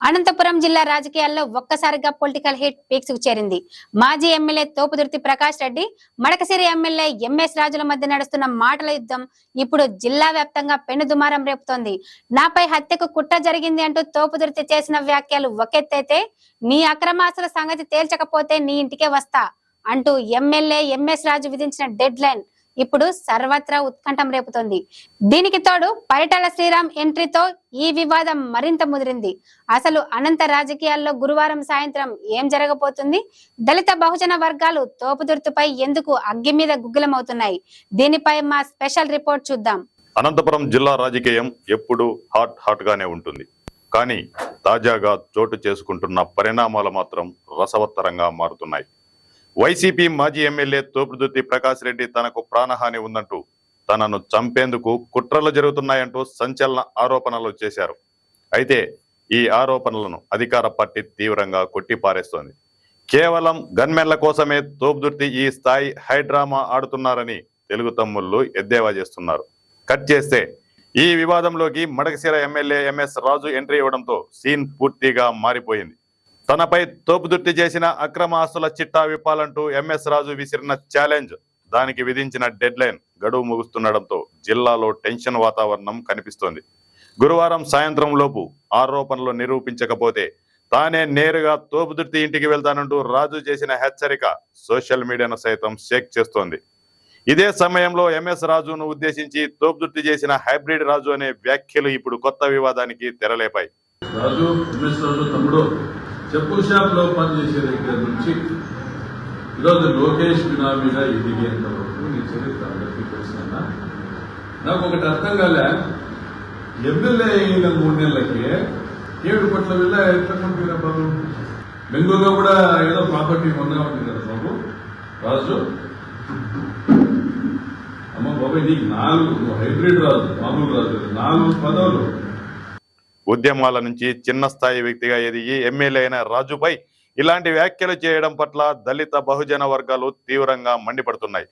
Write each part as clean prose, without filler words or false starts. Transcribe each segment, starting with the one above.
అనంతపురం జిల్లా రాజకీయాల్లో ఒక్కసారిగా పొలిటికల్ హిట్ పీక్స్ కు చేరింది. మాజీ MLA Thopudurthi Prakash Reddy, Madakasira MLA MS రాజుల మధ్య నడుస్తున్న మాటల యుద్ధం ఇప్పుడు జిల్లా వ్యాప్తంగా పెనుదుమారం రేపుతోంది. నాపై హత్యకు కుట్ర జరిగింది అంటూ తోపుదుర్తి చేసిన వ్యాఖ్యలు ఒకెత్తైతే, నీ అక్రమాస్తుల సంగతి తేల్చకపోతే నీ ఇంటికే వస్తా అంటూ ఎమ్మెల్యే ఎంఎస్ రాజు విధించిన డెడ్ లైన్ ఇప్పుడు సర్వత్రా ఉత్కంఠం రేపుతోంది. దీనికి తోడు పరిటాల శ్రీరామ్ ఎంట్రీతో ఈ వివాదం మరింత ముదిరింది. అసలు అనంత రాజకీయాల్లో గురువారం సాయంత్రం ఏం జరగబోతుంది? దళిత బహుజన వర్గాలు తోపుదుర్తిపై ఎందుకు అగ్గి మీద గుగ్గిలమవుతున్నాయి? దీనిపై మా స్పెషల్ రిపోర్ట్ చూద్దాం. అనంతపురం జిల్లా రాజకీయం ఎప్పుడు హాట్ గానే ఉంటుంది. కానీ తాజాగా చోటు చేసుకుంటున్న పరిణామాలు మాత్రం రసవత్తరంగా మారుతున్నాయి. వైసీపీ మాజీ ఎమ్మెల్యే తోపుదుర్తి ప్రకాష్ రెడ్డి తనకు ప్రాణహాని ఉందంటూ, తనను చంపేందుకు కుట్రలు జరుగుతున్నాయంటూ సంచలన ఆరోపణలు చేశారు. అయితే ఈ ఆరోపణలను అధికార పార్టీ తీవ్రంగా కొట్టిపారేస్తోంది. కేవలం గన్మెన్ల కోసమే తోపుదుర్తి ఈ స్థాయి హైడ్రామా ఆడుతున్నారని తెలుగు తమ్ముళ్ళు ఎద్దేవా చేస్తున్నారు. కట్ చేస్తే ఈ వివాదంలోకి మడకశిర ఎమ్మెల్యే ఎంఎస్ రాజు ఎంట్రీ ఇవ్వడంతో సీన్ పూర్తిగా మారిపోయింది. తనపై తోపుదుర్తి చేసిన అక్రమ ఆస్తుల చిట్టా విప్పాలంటూ ఎంఎస్ రాజు విసిరిన ఛాలెంజ్, దానికి విధించిన డెడ్ లైన్ గడువు ముగుస్తుండటంతో జిల్లాలో టెన్షన్ వాతావరణం కనిపిస్తోంది. గురువారం సాయంత్రం లోపు ఆరోపణలు నిరూపించకపోతే తానే నేరుగా తోపుదుర్తి ఇంటికి వెళ్తానంటూ రాజు చేసిన హెచ్చరిక సోషల్ మీడియాను సైతం షేక్ చేస్తోంది. ఇదే సమయంలో ఎంఎస్ రాజును ఉద్దేశించి తోపుదుర్తి చేసిన హైబ్రిడ్ రాజు అనే వ్యాఖ్యలు ఇప్పుడు కొత్త వివాదానికి తెరలేపాయి. చెప్పుల షాప్ లో పనిచేసే దగ్గర నుంచి ఈరోజు లోకేష్ బినామీగా ఎదిగేంత వరకు నీ చరిత్ర అందరికీ తెలిసిన. నాకు ఒకటి అర్థం కాలే, ఎమ్మెల్యే అయిన 3 నెలలకి 7 కోట్ల విల్ల ఎట్లా కొంటున్నా బాబు? బెంగళూరులో కూడా ఏదో ప్రాపర్టీ మొన్నగా ఉంటుంది కదా బాబు రాజు. అమ్మ బాబాయ్, నీకు 4 హైబ్రిడ్ రాజు, మామూలు రాజు, 4 పదవులు. ఉద్యమాల నుంచి చిన్న స్థాయి వ్యక్తిగా ఎదిగి ఎమ్మెల్యే అయిన రాజుపై ఇలాంటి వ్యాఖ్యలు చేయడం పట్ల దళిత బహుజన వర్గాలు తీవ్రంగా మండిపడుతున్నాయి.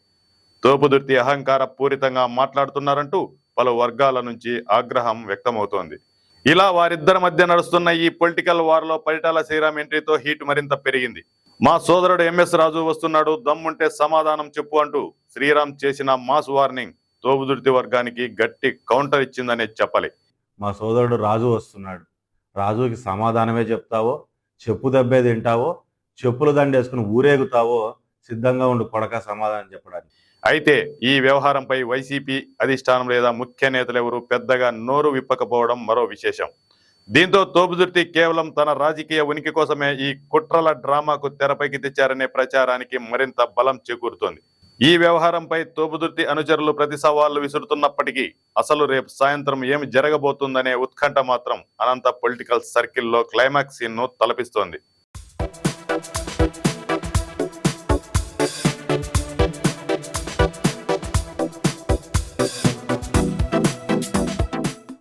తోపుదుర్తి అహంకార పూరితంగా మాట్లాడుతున్నారంటూ పలు వర్గాల నుంచి ఆగ్రహం వ్యక్తమవుతోంది. ఇలా వారిద్దరి మధ్య నడుస్తున్న ఈ పొలిటికల్ వార్లో పరిటాల శ్రీరామ్ ఎంట్రీతో హీట్ మరింత పెరిగింది. మా సోదరుడు ఎంఎస్ రాజు వస్తున్నాడు, దమ్ముంటే సమాధానం చెప్పు అంటూ శ్రీరామ్ చేసిన మాస్ వార్నింగ్ తోపుదుర్తి వర్గానికి గట్టి కౌంటర్ ఇచ్చిందనే చెప్పాలి. మా సోదరుడు రాజు వస్తున్నాడు, రాజుకి సమాధానమే చెప్తావో, చెప్పు దెబ్బే తింటావో, చెప్పులు దండేసుకుని ఊరేగుతావో సిద్ధంగా ఉండు కొడక సమాధానం చెప్పడానికి. అయితే ఈ వ్యవహారంపై వైసీపీ అధిష్టానం లేదా ముఖ్య నేతలు ఎవరు పెద్దగా నోరు విప్పకపోవడం మరో విశేషం. దీంతో తోపుదుర్తి కేవలం తన రాజకీయ ఉనికి కోసమే ఈ కుట్రల డ్రామాకు తెరపైకి తెచ్చారనే ప్రచారానికి మరింత బలం చేకూరుతోంది. ఈ వ్యవహారంపై తోపుదుర్తి అనుచరులు ప్రతి సవాళ్లు విసురుతున్నప్పటికీ అసలు రేపు సాయంత్రం ఏమి జరగబోతుందనే ఉత్కంఠ మాత్రం అనంత పొలిటికల్ సర్కిల్లో క్లైమాక్స్ సీన్ ను తలపిస్తోంది.